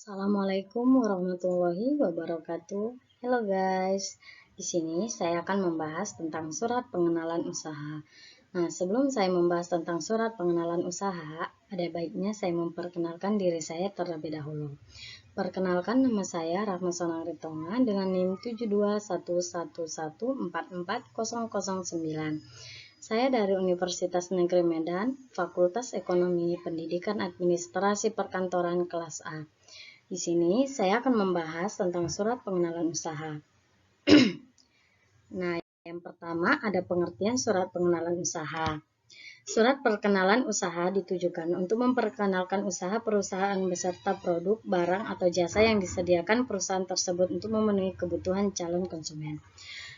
Assalamualaikum warahmatullahi wabarakatuh. Halo guys, di sini saya akan membahas tentang surat pengenalan usaha. Nah, sebelum saya membahas tentang surat pengenalan usaha, ada baiknya saya memperkenalkan diri saya terlebih dahulu. Perkenalkan, nama saya Rahma Sonang Ritonga dengan NIM 72111444009. Saya dari Universitas Negeri Medan, Fakultas Ekonomi Pendidikan Administrasi Perkantoran kelas A. Di sini saya akan membahas tentang surat pengenalan usaha. Nah, yang pertama ada pengertian surat pengenalan usaha. Surat perkenalan usaha ditujukan untuk memperkenalkan usaha perusahaan beserta produk, barang, atau jasa yang disediakan perusahaan tersebut untuk memenuhi kebutuhan calon konsumen.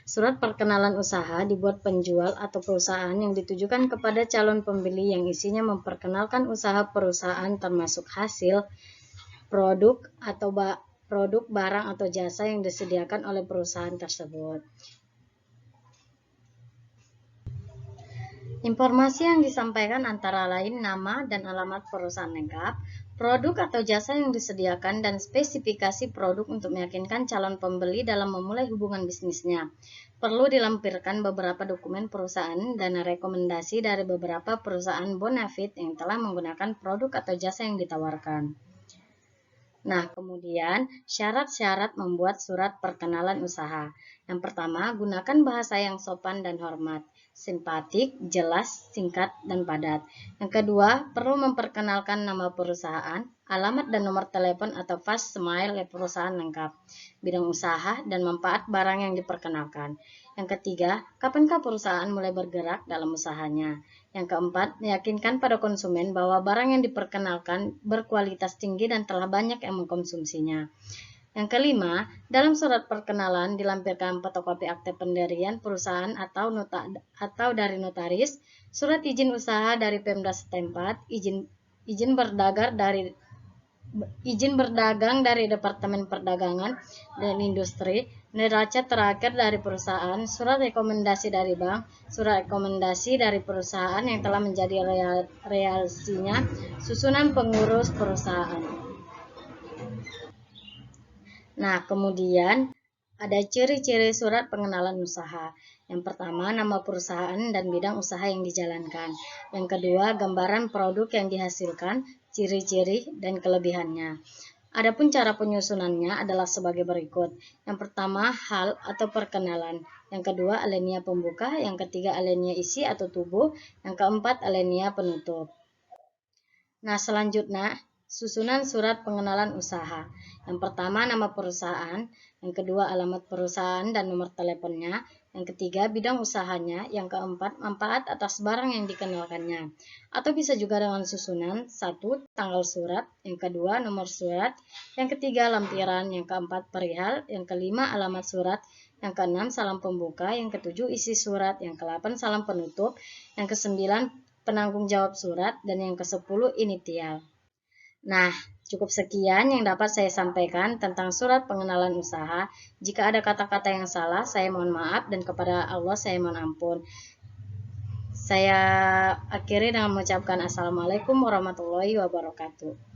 Surat perkenalan usaha dibuat penjual atau perusahaan yang ditujukan kepada calon pembeli yang isinya memperkenalkan usaha perusahaan termasuk hasil, produk, barang atau jasa yang disediakan oleh perusahaan tersebut. Informasi yang disampaikan antara lain nama dan alamat perusahaan lengkap, produk atau jasa yang disediakan, dan spesifikasi produk untuk meyakinkan calon pembeli dalam memulai hubungan bisnisnya. Perlu dilampirkan beberapa dokumen perusahaan dan rekomendasi dari beberapa perusahaan bonafide yang telah menggunakan produk atau jasa yang ditawarkan. Nah, kemudian syarat-syarat membuat surat perkenalan usaha. Yang pertama, gunakan bahasa yang sopan dan hormat, simpatik, jelas, singkat, dan padat. Yang kedua, perlu memperkenalkan nama perusahaan, alamat dan nomor telepon atau fast smile perusahaan lengkap, bidang usaha, dan manfaat barang yang diperkenalkan. Yang ketiga, kapankah perusahaan mulai bergerak dalam usahanya. Yang keempat, meyakinkan pada konsumen bahwa barang yang diperkenalkan berkualitas tinggi dan telah banyak yang mengkonsumsinya. Yang kelima, dalam surat perkenalan dilampirkan fotokopi akte pendirian perusahaan atau dari notaris, surat izin usaha dari Pemda setempat, izin berdagang dari Departemen Perdagangan dan Industri, neraca terakhir dari perusahaan, surat rekomendasi dari bank, surat rekomendasi dari perusahaan yang telah menjadi realisasinya, susunan pengurus perusahaan. Nah, kemudian ada ciri-ciri surat pengenalan usaha. Yang pertama, nama perusahaan dan bidang usaha yang dijalankan. Yang kedua, gambaran produk yang dihasilkan, ciri-ciri dan kelebihannya. Adapun cara penyusunannya adalah sebagai berikut. Yang pertama, hal atau perkenalan. Yang kedua, alinea pembuka. Yang ketiga, alinea isi atau tubuh. Yang keempat, alinea penutup. Nah, selanjutnya, susunan surat pengenalan usaha. Yang pertama, nama perusahaan. Yang kedua, alamat perusahaan dan nomor teleponnya. Yang ketiga, bidang usahanya. Yang keempat, manfaat atas barang yang dikenalkannya. Atau bisa juga dengan susunan. 1. Tanggal surat. Yang kedua, nomor surat. Yang ketiga, lampiran. Yang keempat, perihal. Yang kelima, alamat surat. Yang keenam, salam pembuka. Yang ketujuh, isi surat. Yang kedelapan, salam penutup. Yang kesembilan, penanggung jawab surat. Dan yang ke-10, initial. Nah, cukup sekian yang dapat saya sampaikan tentang surat pengenalan usaha. Jika ada kata-kata yang salah, saya mohon maaf, dan kepada Allah saya mohon ampun. Saya akhiri dengan mengucapkan Assalamualaikum warahmatullahi wabarakatuh.